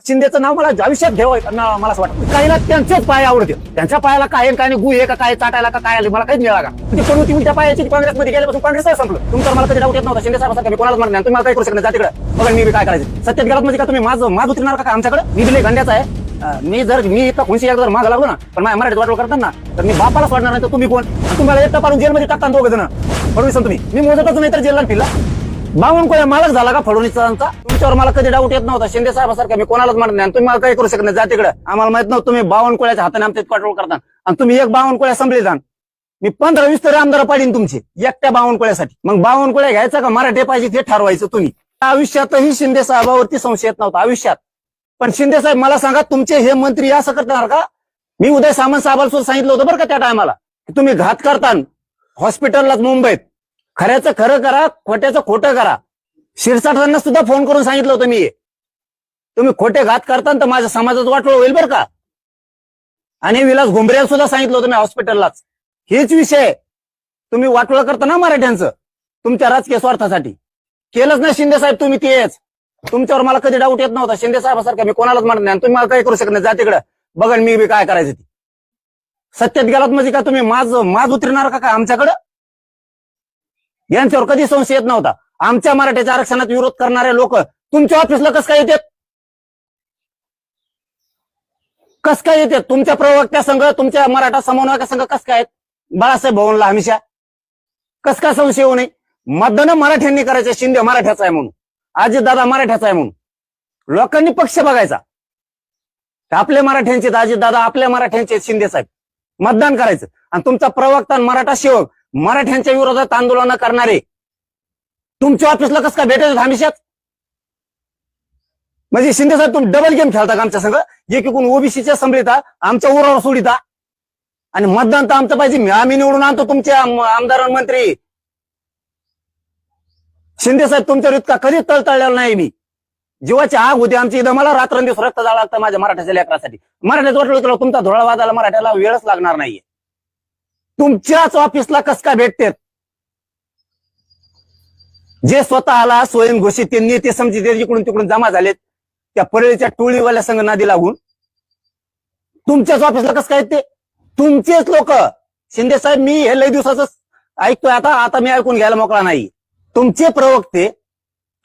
शिंदेचं नाव मला आयुष्यात घ्यावं मला असं वाटतं. काहीला त्यांचेच पाय आवडते, त्यांच्या पायाला काय काय गु आहे का काय चाटायला का काय मला काहीच मिळाला का. ती पण होती त्या पायाची काँग्रेसमध्ये गेल्यापासून काँग्रेस संपलं. तुमचं मला कधी डाऊट येत नव्हता शिंदे साहेबांसारखं मी कोणालाच म्हणणार तुम्ही मला काय करू शकणार जा तिकडे बघा मी काय करायचं. सत्यात गेलात म्हणजे का तुम्ही माझ उतरणार का आमच्याकडे. मी दिले गंड्याचा आहे. मी इथं खुशी एकदा माग लागलो ना पण माझ्या मराठीत वाटलं करतात ना तर मी बापाला सोडणार नाही. तर तुम्ही कोण तुम्हाला एकटा पाडून जेलमध्ये टाकता दोघं जण फडणवीस तुम्ही मी मोजतच नाही तर जेलला फिरला. बावनकुळे मालक झाला का फडणवीसचा. तुमच्यावर मला कधी डाऊट येत नव्हता शिंदे साहेबांसारखं मी कोणालाच म्हणत नाही. तुम्ही मला काही करू शकत नाही जा तिकडे. आम्हाला माहित नव्हतं तुम्ही बावनकुळ्याच्या हाताने आमच्या कंट्रोल करता आणि तुम्ही एक बावनकुळ्या संपली जाण. मी 15-20 तरी आमदार पाडीन तुमचे एकट्या बावनकुळ्यासाठी. मग बावनकुळ्या घ्यायचा का मराठी पाहिजे ते ठरवायचं तुम्ही. आयुष्यातही शिंदे साहेबावरती संशय येत नव्हता आयुष्यात. पण शिंदे साहेब मला सांगा तुमचे हे मंत्री असं करणार का. मी उदय सामंत साहेबाला सुद्धा सांगितलं होतं बरं का त्या टायमाला तुम्ही घात करता हॉस्पिटललाच मुंबईत. खऱ्याचं खरं करा खोट्याचं खोटं करा. शिरसाटांना सुद्धा फोन करून सांगितलं होतं मी तुम्ही खोटे घात करता तर माझ्या समाजात वाटोळ होईल बरं का. आणि विलास घुमरेला सुद्धा सांगितलं होतं मी हॉस्पिटललाच. हेच विषय तुम्ही वाटोळ करता ना मराठ्यांचं तुमच्या राजकीय स्वार्थासाठी. केलंच ना शिंदे साहेब तुम्ही तेच. तुमच्यावर मला कधी डाऊट येत नव्हता शिंदे साहेबांसारखं मी कोणालाच म्हणत नाही. तुम्ही मला काही करू शकत नाही जा तिकडे बघा मी काय करायचं ती. सत्यात गेलात म्हणजे का तुम्ही माझ उतरणार का काय आमच्याकडं. यांच्यावर कधी संशय येत नव्हता. आमच्या मराठ्याच्या आरक्षणात विरोध करणारे लोक तुमच्या ऑफिसला कसं काय येतात. कस काय येतात तुमच्या प्रवक्त्या संघ तुमच्या मराठा समन्वयका संघ कस काय बाळासाहेब भवनला हमेशा कस काय संशय होऊ नये. मतदान मराठ्यांनी करायचं. शिंदे मराठ्याचा आहे म्हणून अजितदादा मराठ्याचा आहे म्हणून लोकांनी पक्ष बघायचा. आपले मराठ्यांचे अजितदादा आपल्या मराठ्यांचे शिंदे साहेब मतदान करायचं. आणि तुमचा प्रवक्ता मराठा सेवक मराठ्यांच्या विरोधात आंदोलन करणारे तुमच्या ऑफिसला कसं काय भेटायचं हमेशाच. म्हणजे शिंदे साहेब तुम्ही डबल गेम खेळता का आमच्या संघ. एकीकडून ओबीसीच्या संभ्रिता आमच्या उरावर सोडिता आणि मतदान तर आमचं पाहिजे आम्ही निवडून आणतो तुमचे आमदार मंत्री. शिंदे साहेब तुमच्यावर इतका कधीच तळतळलेला नाही मी. जीवाची आग होती आमची इथं मला रात्रंदिवस रक्त जावं लागतं माझ्या मराठ्याच्या लेकरासाठी. मराठ्याचं वाटलं तुमचा धोळा वाजायला मराठ्याला वेळच लागणार नाहीये. तुमच्याच ऑफिसला कस काय भेटते. जे स्वतःला स्वयंघोषित ते नेते समजित इकडून तिकडून जमा झालेत त्या परळीच्या टोळीवाल्या संघ नादी लागून तुमच्याच ऑफिसला कसं काय ते तुमचेच लोक. शिंदे साहेब मी हे लई दिवसाच ऐकतोय आता मी ऐकून घ्यायला मोकळा नाही. तुमचे प्रवक्ते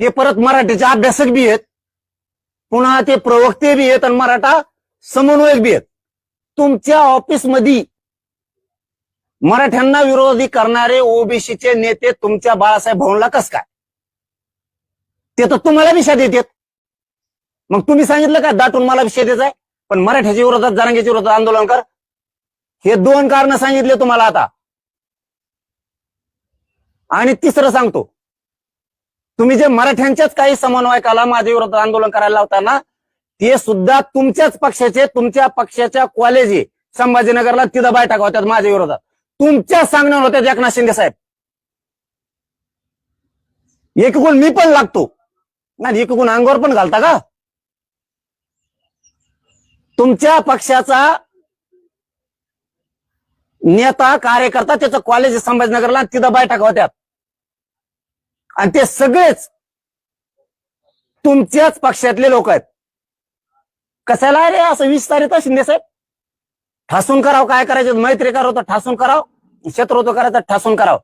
ते परत मराठीचे अभ्यासक बी आहेत पुन्हा ते प्रवक्ते बी आहेत आणि मराठा समन्वयक बी आहेत. तुमच्या ऑफिसमध्ये मराठ्यांना विरोधी करणारे ओबीसीचे नेते तुमच्या बाळासाहेब भवनला कस काय. ते तर तुम्हाला विषय देतात. मग तुम्ही सांगितलं का दाटून मला विषय द्यायचा आहे पण मराठ्याच्या विरोधात जरांगेच्या विरोधात आंदोलन कर. हे 2 कारण सांगितले तुम्हाला आता. आणि तिसरं सांगतो तुम्ही जे मराठ्यांच्याच काही समन्वयकाला माझ्या विरोधात आंदोलन करायला लावताना ते सुद्धा तुमच्याच पक्षाचे तुमच्या पक्षाच्या कॉलेज आहे संभाजीनगरला तिथं बैठका होत्यात माझ्या विरोधात. तुमच्या सांगण्यावर होत्या एकनाथ शिंदे साहेब. एकूण मी पण लागतो नाही एकूण अंगावर पण घालता का. तुमच्या पक्षाचा नेता कार्यकर्ता त्याचं कॉलेज संभाजीनगरला तिथं बैठका होत्यात आणि ते सगळेच तुमच्याच पक्षातले लोक आहेत. कशाला रे असं विस्तारित शिंदे साहेब. ठासून करावं काय करायचं मैत्री करावं तर ठासून करावं शत्रुत्व करायचं ठासून करावं.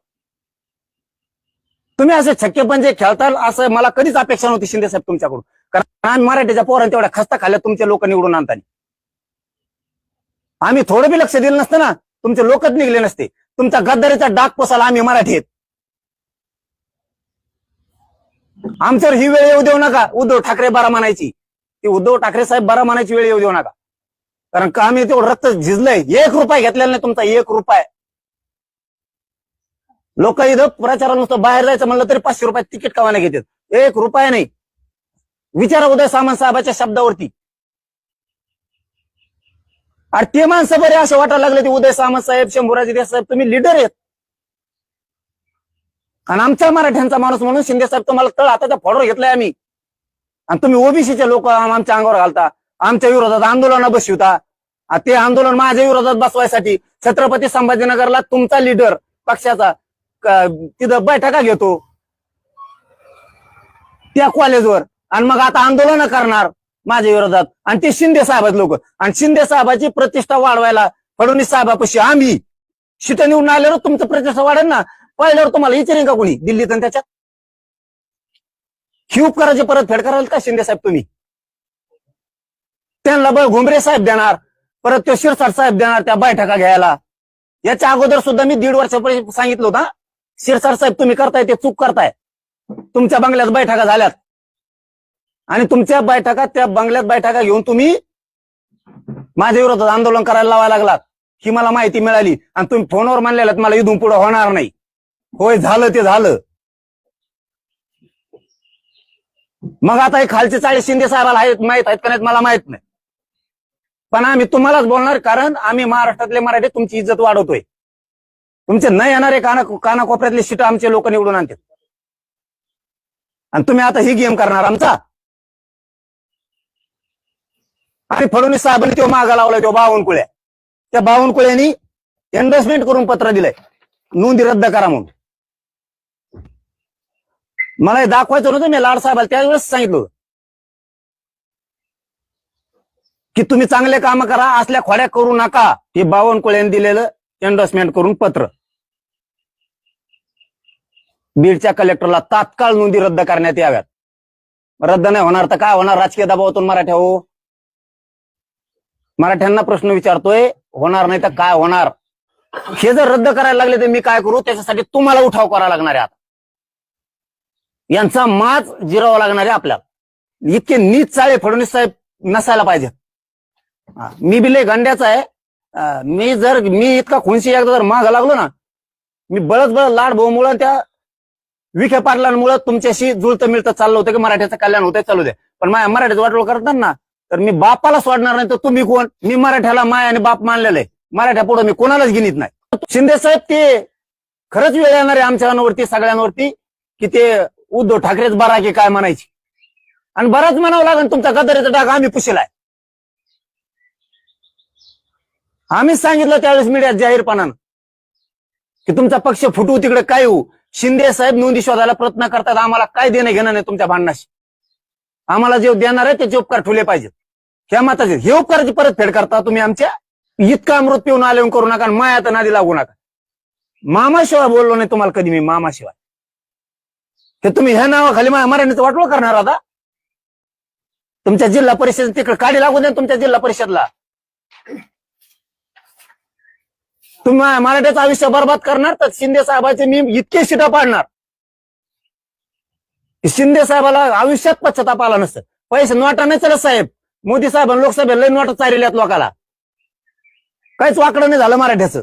तुम्ही असे छक्के पंजे खेळताल असं मला कधीच अपेक्षा नव्हती शिंदे साहेब तुमच्याकडून. कारण मराठीच्या पोरांनी तेवढ्या खस्ता खाल्ल्या तुमचे लोक निवडून आणताना. आम्ही थोडं बी लक्ष दिलं नसतं ना तुमचे लोकच निघले नसते. तुमचा गद्दारीचा डाग पोसाला आम्ही मराठी आहेत. आमच्यावर ही वेळ येऊ देऊ नका उद्धव ठाकरे बरा म्हणायची. ती उद्धव ठाकरे साहेब बरा म्हणायची वेळ येऊ देऊ नका. कारण का आम्ही तेवढं रक्त झिजलंय. 1 रुपया घेतलेला नाही तुमचा 1 रुपया. लोक इथं प्रचाराला नुसतं बाहेर जायचं म्हणलं तरी 500 रुपये तिकीट कवाने घेतात. 1 रुपया नाही. विचारा उदय सामंत साहेबाच्या शब्दावरती. आणि ते माणसं बरे असे वाटायला लागले ते उदय सामंत साहेब शंभूराजे देसाई साहेब तुम्ही लीडर आहेत. आणि आमच्या मराठ्यांचा माणूस म्हणून शिंदे साहेब तुम्हाला तळ हाताचा फोडवर घेतलाय आम्ही. आणि तुम्ही ओबीसीचे लोक आमच्या अंगावर घालता आमच्या विरोधात आंदोलन बसवता. ते आंदोलन माझ्या विरोधात बसवायसाठी छत्रपती संभाजीनगरला तुमचा लीडर पक्षाचा तिथं बैठका घेतो त्या कॉलेजवर आणि मग आता आंदोलन करणार. माझ्या विरोधात, आणि ते शिंदे साहेबात लोक, आणि शिंदे साहेबाची प्रतिष्ठा वाढवायला फडणवीस साहेबापाशी आम्ही शिट निवडून आल्यावर तुमचं प्रतिष्ठा वाढेल ना. पहिल्यावर तुम्हाला विचारेन का कोणी दिल्लीत आणि त्याच्यात? ही उपकाराची परतफेड कराल का शिंदे साहेब तुम्ही? त्यांना बळ घुमरे साहेब देणार, परत तो शिरसाट साहेब देणार त्या बैठका घ्यायला. याच्या अगोदर सुद्धा मी 1.5 वर्षापूर्वी सांगितलं होतं, शिरसाट साहेब तुम्ही करताय ते चूक करताय. तुमच्या बंगल्यात बैठका झाल्यात आणि तुमच्या बैठका, त्या बंगल्यात बैठका घेऊन तुम्ही माझ्या विरोधात आंदोलन करायला लावायला लागलात. ही मला माहिती मिळाली आणि तुम्ही फोनवर म्हणलेलं मला इथून पुढे होणार नाही. होय, झालं ते झालं. मग आता हे खालचे 40 शिंदे साहेबाला माहित आहेत का नाहीत मला माहित नाही, पण आम्ही तुम्हालाच बोलणार, कारण आम्ही महाराष्ट्रातले मराठी तुमची इज्जत वाढवतोय. तुमचे न येणारे कानाकोपऱ्यातले सीट आमचे लोक निवडून आणतात आणि तुम्ही आता ही गेम करणार आमचा. आणि फडणवीस साहेबांनी तो मागा लावलाय, तो बावनकुळे, त्या बावनकुळ्यांनी एंडोर्समेंट करून पत्र दिलंय नोंदी रद्द करा म्हणून. मला हे दाखवायचं नव्हतं, मी लाड साहेबाला त्यावेळेस सांगितलं की तुम्ही चांगले काम करा, असल्या खोड्या करू नका. हे बावनकुळ्यांनी दिलेलं एंडोर्समेंट करून पत्र बीडच्या कलेक्टरला तात्काळ नोंदी रद्द करण्यात याव्यात. रद्द नाही होणार तर काय होणार? राजकीय दबावातून मराठ्या हो, मराठ्यांना प्रश्न विचारतोय, होणार नाही तर काय होणार? हे जर रद्द करायला लागले तर मी काय करू? त्याच्यासाठी तुम्हाला उठाव करावा लागणार आहे. आता यांचा माज जिरावा लागणार आहे आपल्याला. इतके नीच चाळे फडणवीस साहेब नसायला पाहिजे. मी बी लय गंड्याचा आहे. मी इतका खुनशी एकदा जर माग लागलो ना, मी बळच लाड भाऊमुळं त्या विखे पाटलांमुळे तुमच्याशी जुळतं मिळतं चाललं होतं की मराठ्याचं कल्याण होतंय, चालू दे. पण माझ्या मराठ्याचं वाटोळ करतात ना, तर मी बापाला सोडणार नाही. तर तुम्ही कोण? मी मराठ्याला माय आणि बाप मानलेलं आहे. मराठ्या पुढे मी कोणालाच गिनीत नाही. शिंदे साहेब ते खरंच वेळ येणार आहे आमच्यावरती सगळ्यांवरती की ते उद्धव ठाकरेच बरा की काय म्हणायची, आणि बराच म्हणावं लागेल. तुमचा गदारीचा डाग आम्ही पुशीलाय. आम्हीच सांगितलं त्यावेळेस मीडियात जाहीरपणानं की तुमचा पक्ष फुटू तिकडे काय होऊ. शिंदे साहेब नोंदी शोधायला प्रयत्न करतात. आम्हाला काय देणं घेणं नाही तुमच्या भांडणाशी. आम्हाला जे देणार आहे त्याचे उपकार ठेवले पाहिजेत. ह्या माताचे हे उपकाराची परतफेड करता तुम्ही आमच्या. इतका अमृत पिऊन आले करू नका, माया तर नादी लागू नका. मामाशिवाय बोललो नाही तुम्हाला कधी मी, मामाशिवाय. हे तुम्ही ह्या नावाखाली मराठीचं वाटोळ करणार आता. तुमच्या जिल्हा परिषद तिकडे काढी लागू दे. तुमच्या जिल्हा परिषदला तुम्ही मराठ्याचं आयुष्य बर्बाद करणार, तर शिंदे साहेबाचे मी इतके शिटा पाडणार. शिंदे साहेबाला आयुष्यात पश्चाताप आला नसतं. पैसे नोटा नाही चलत साहेब. मोदी साहेबांनी लोकसभेला लय नोटा चालल्यात लोकाला. काहीच वाकडं नाही झालं मराठ्याचं.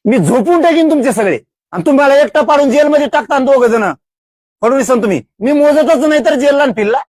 मी झोपून टाकीन तुमचे सगळे, आणि तुम्हाला एकटा पाडून जेलमध्ये टाकता दोघ जण. फडणवीस तुम्ही, मी मोजतच नाही तर जेलला फिरला.